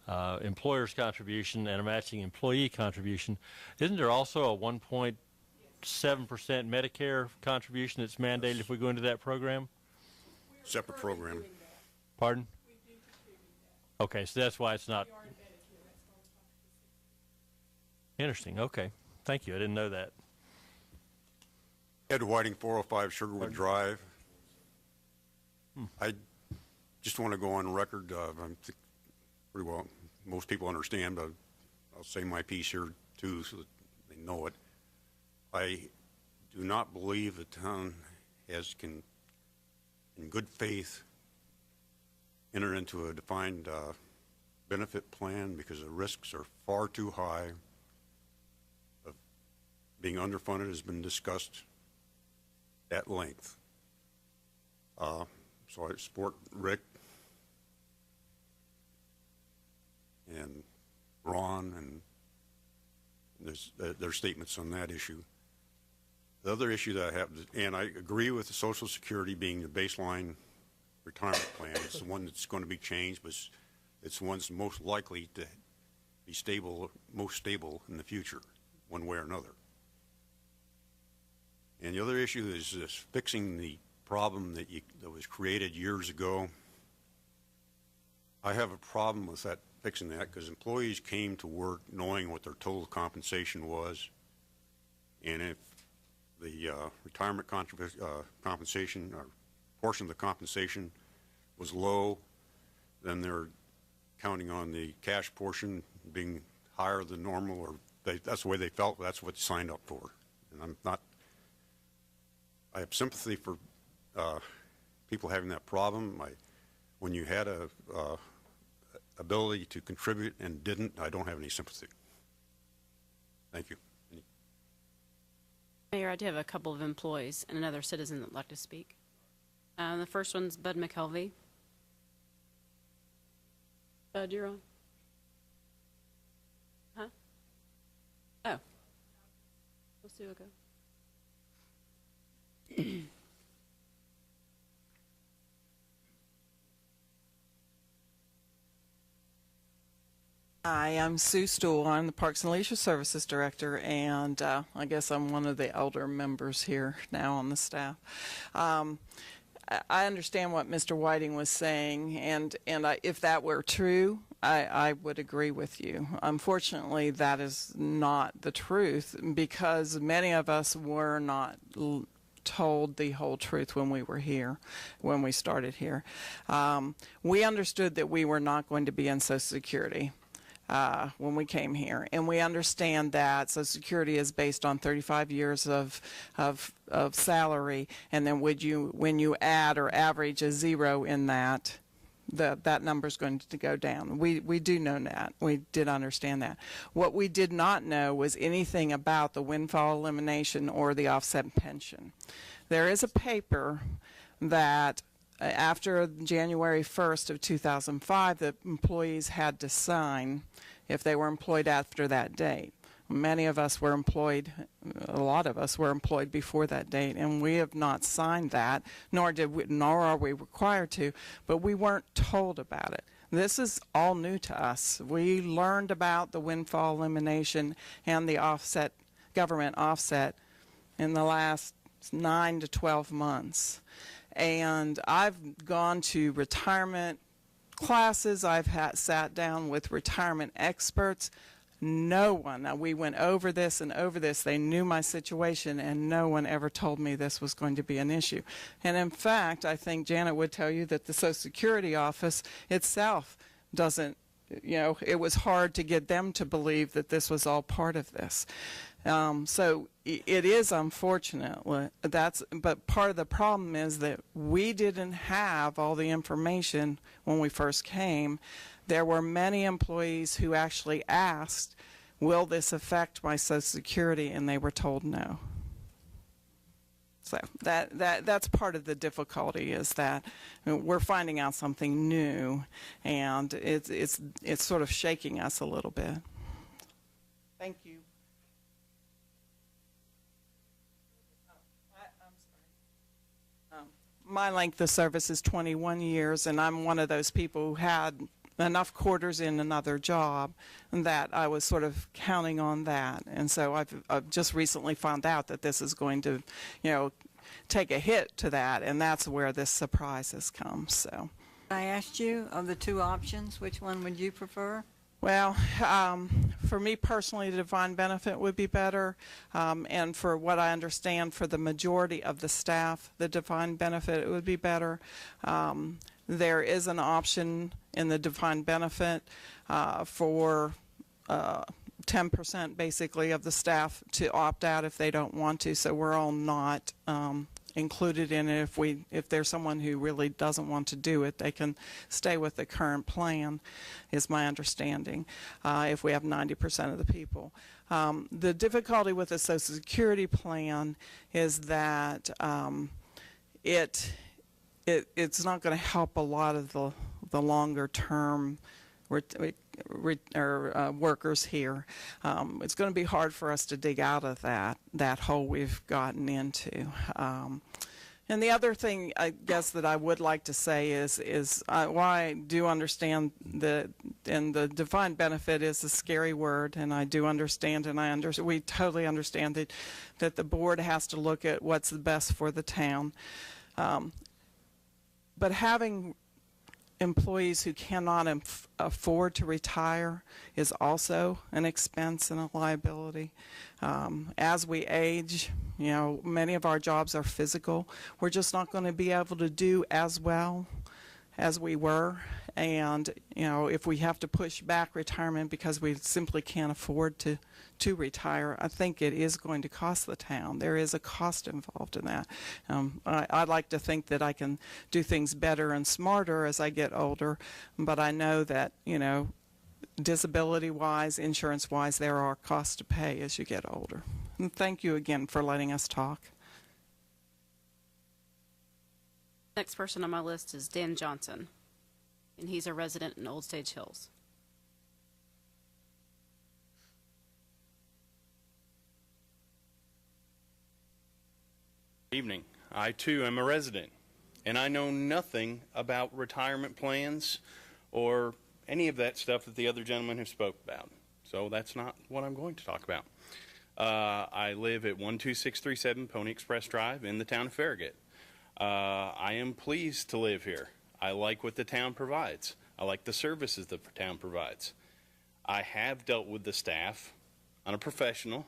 employer's contribution and a matching employee contribution. Isn't there also a 1.7% Medicare contribution that's mandated if we go into that program? Separate program. Pardon? Okay, so that's why it's not. Interesting. Okay. Thank you. I didn't know that. Ed Whiting, 405 Sugarwood Drive. I just want to go on record. I think pretty well most people understand, but I'll say my piece here too so that they know it. I do not believe the town can, in good faith, enter into a defined benefit plan because the risks are far too high. Being underfunded has been discussed at length. So I support Rick and Ron and their statements on that issue. The other issue that I have, and I agree with the Social Security being the baseline retirement plan. It's the one that's going to be changed, but it's the one that's most likely to be stable, most stable in the future, one way or another. And the other issue is this fixing the problem that was created years ago. I have a problem with that, fixing that, because employees came to work knowing what their total compensation was, and if the retirement compensation or portion of the compensation was low, then they're counting on the cash portion being higher than normal, or that's the way they felt. That's what they signed up for. And I have sympathy for people having that problem. When you had a ability to contribute and didn't, I don't have any sympathy. Thank you. Mayor, I do have a couple of employees and another citizen that would like to speak. The first one's Bud McKelvey. Bud, you're on. Huh? Oh. We'll see what goes. Hi, I'm Sue Stool. I'm the Parks and Leisure Services Director, and I guess I'm one of the elder members here now on the staff. I understand what Mr. Whiting was saying, and if that were true, I would agree with you. Unfortunately, that is not the truth, because many of us were not told the whole truth when we were here, when we started here. We understood that we were not going to be in Social Security when we came here, and we understand that Social Security is based on 35 years of salary, and then when you add or average a zero in that, that number is going to go down. We do know that. We did understand that. What we did not know was anything about the windfall elimination or the offset pension. There is a paper that after January 1st of 2005, the employees had to sign if they were employed after that date. Many of us were employed, a lot of us were employed before that date, and we have not signed that, nor are we required to, but we weren't told about it. This is all new to us. We learned about the windfall elimination and the offset, government offset, in the last 9 to 12 months. And I've gone to retirement classes. I've sat down with retirement experts. No one, now we went over this and over this, they knew my situation, and no one ever told me this was going to be an issue. And in fact, I think Janet would tell you that the Social Security office itself doesn't, it was hard to get them to believe that this was all part of this. So it is unfortunate, but part of the problem is that we didn't have all the information when we first came. There were many employees who actually asked, will this affect my Social Security? And they were told no. So that's part of the difficulty, is that we're finding out something new, and it's sort of shaking us a little bit. Thank you. My length of service is 21 years, and I'm one of those people who had enough quarters in another job that I was sort of counting on that. And so I've just recently found out that this is going to, take a hit to that, and that's where this surprise has come. So I asked you, of the two options, which one would you prefer? well, for me personally, the defined benefit would be better. And for what I understand, for the majority of the staff, the defined benefit would be better. There is an option in the defined benefit for 10% basically of the staff to opt out if they don't want to. So we're all not included in it. If there's someone who really doesn't want to do it, they can stay with the current plan, is my understanding, if we have 90% of the people. The difficulty with the Social Security plan is that it's not going to help a lot of the longer term workers here. It's going to be hard for us to dig out of that hole we've gotten into. And the other thing, I guess, that I would like to say is why I do understand and the defined benefit is a scary word, and I do understand, and we totally understand that the board has to look at what's the best for the town. But having employees who cannot afford to retire is also an expense and a liability. As we age, many of our jobs are physical. We're just not going to be able to do as well as we were. And, if we have to push back retirement because we simply can't afford to retire, I think it is going to cost the town. There is a cost involved in that. I'd like to think that I can do things better and smarter as I get older, but I know that, disability-wise, insurance-wise, there are costs to pay as you get older. And thank you again for letting us talk. Next person on my list is Dan Johnson, and he's a resident in Old Stage Hills. Evening. I too am a resident, and I know nothing about retirement plans or any of that stuff that the other gentlemen have spoke about. So that's not what I'm going to talk about. I live at 12637 Pony Express Drive in the town of Farragut. I am pleased to live here. I like what the town provides. I like the services the town provides. I have dealt with the staff on a professional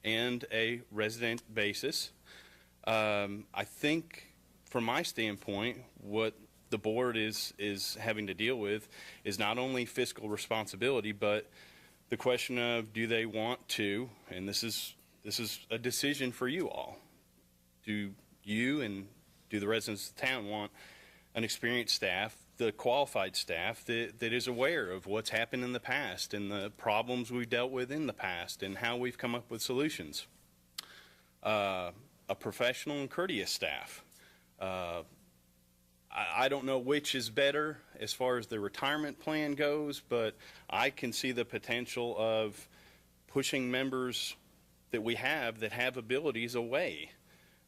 and a resident basis. I think, from my standpoint, what the board is having to deal with is not only fiscal responsibility, but the question of, do they want to, and this is a decision for you all, do you and do the residents of the town want an experienced staff, the qualified staff that is aware of what's happened in the past and the problems we've dealt with in the past and how we've come up with solutions? A professional and courteous staff. I don't know which is better as far as the retirement plan goes, but I can see the potential of pushing members that we have that have abilities away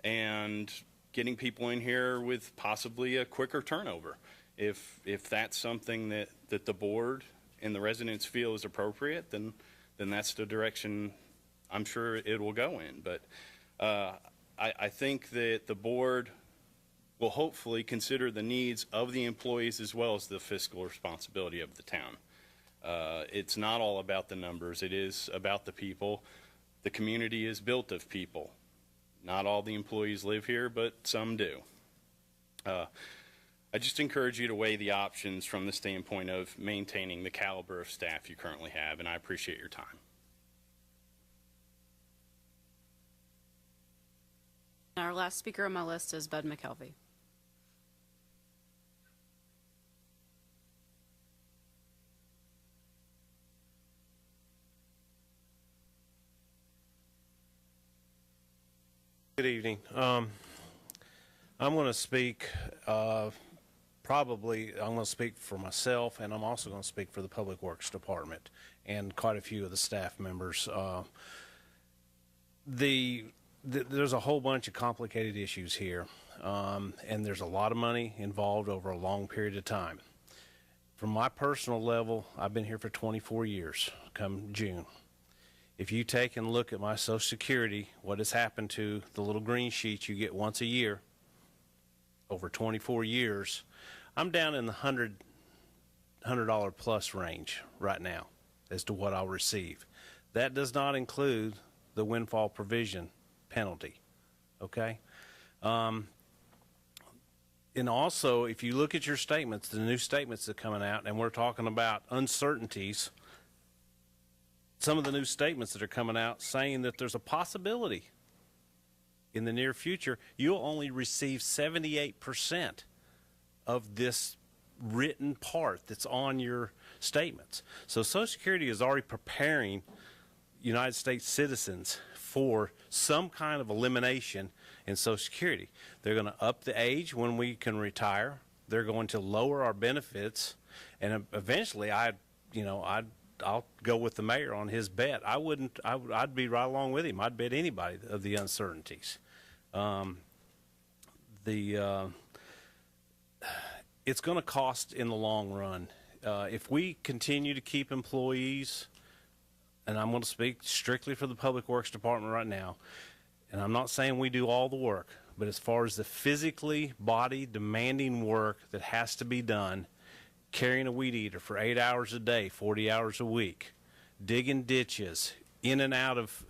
and getting people in here with possibly a quicker turnover. If that's something that the board and the residents feel is appropriate, then that's the direction I'm sure it will go in. But I think that the board will hopefully consider the needs of the employees as well as the fiscal responsibility of the town. It's not all about the numbers. It is about the people. The community is built of people. Not all the employees live here, but some do. I just encourage you to weigh the options from the standpoint of maintaining the caliber of staff you currently have, and I appreciate your time. Our last speaker on my list is Bud McKelvey. Good evening. I'm going to speak, I'm going to speak for myself, and I'm also going to speak for the Public Works Department and quite a few of the staff members. There's a whole bunch of complicated issues here, and there's a lot of money involved over a long period of time. From my personal level, I've been here for 24 years, come June. If you take and look at my Social Security, what has happened to the little green sheets you get once a year, over 24 years, I'm down in the $100 plus range right now as to what I'll receive. That does not include the windfall provision penalty, okay? And also, if you look at your statements, the new statements that are coming out, and we're talking about uncertainties, some of the new statements that are coming out saying that there's a possibility in the near future you'll only receive 78% of this written part that's on your statements. So Social Security is already preparing United States citizens for some kind of elimination in Social Security. They're going to up the age when we can retire. They're going to lower our benefits, and eventually, I'll go with the mayor on his bet. I'd be right along with him. I'd bet anybody of the uncertainties. It's going to cost in the long run. If we continue to keep employees, and I'm going to speak strictly for the Public Works Department right now, and I'm not saying we do all the work, but as far as the physically body demanding work that has to be done, carrying a weed eater for 8 hours a day, 40 hours a week, digging ditches, in and out of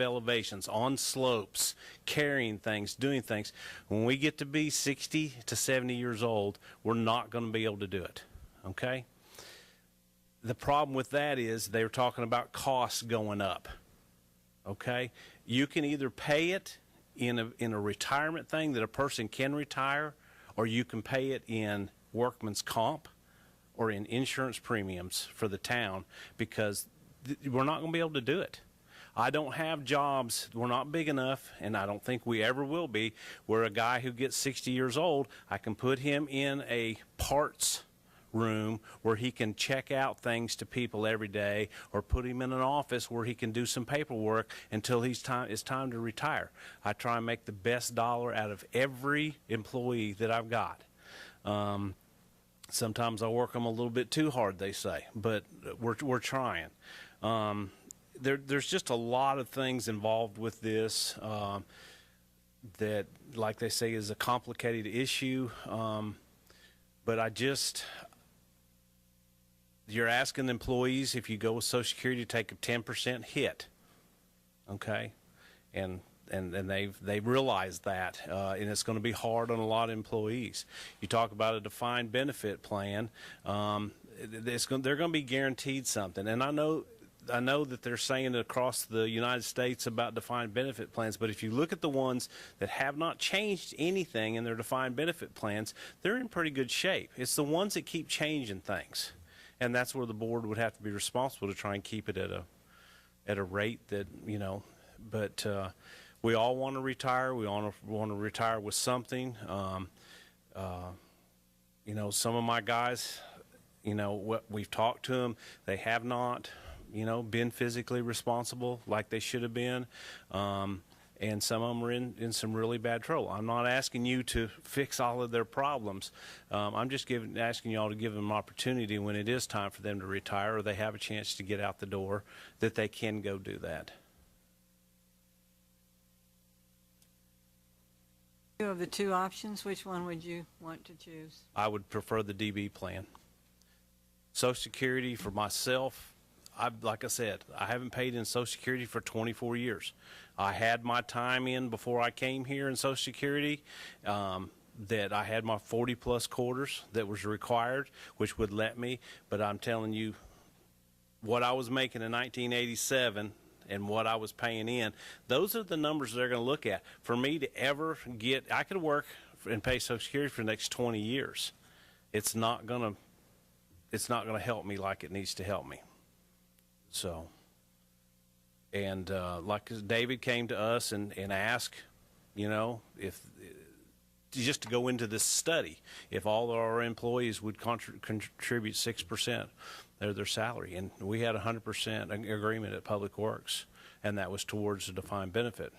elevations, on slopes, carrying things, doing things. When we get to be 60 to 70 years old, we're not going to be able to do it, okay? The problem with that is they were talking about costs going up, okay? You can either pay it in a retirement thing that a person can retire, or you can pay it in workman's comp or in insurance premiums for the town, because we're not going to be able to do it. I don't have jobs, we're not big enough, and I don't think we ever will be, where a guy who gets 60 years old, I can put him in a parts room where he can check out things to people every day, or put him in an office where he can do some paperwork until it's time to retire. I try and make the best dollar out of every employee that I've got. Sometimes I work them a little bit too hard, they say, but we're trying. There's just a lot of things involved with this that, like they say, is a complicated issue. But you're asking employees, if you go with Social Security, to take a 10% hit, okay? And they've realized that, and it's going to be hard on a lot of employees. You talk about a defined benefit plan, they're going to be guaranteed something. And I know that they're saying across the United States about defined benefit plans, but if you look at the ones that have not changed anything in their defined benefit plans, they're in pretty good shape. It's the ones that keep changing things, and that's where the board would have to be responsible to try and keep it at a rate that, but we all want to retire. We all want to retire with something. Some of my guys, we've talked to them, they have not, been physically responsible like they should have been. And some of them are in some really bad trouble. I'm not asking you to fix all of their problems. I'm just asking y'all to give them an opportunity when it is time for them to retire, or they have a chance to get out the door, that they can go do that. Of the two options, which one would you want to choose? I would prefer the DB plan. Social Security for myself, like I said, I haven't paid in Social Security for 24 years. I had my time in before I came here in Social Security, that I had my 40-plus quarters that was required, which would let me. But I'm telling you, what I was making in 1987 and what I was paying in, those are the numbers they're going to look at. For me to ever I could work and pay Social Security for the next 20 years. It's not going to help me like it needs to help me. So, and like David came to us and asked, if just to go into this study, if all of our employees would contribute 6% of their salary, and we had 100% agreement at Public Works, and that was towards a defined benefit.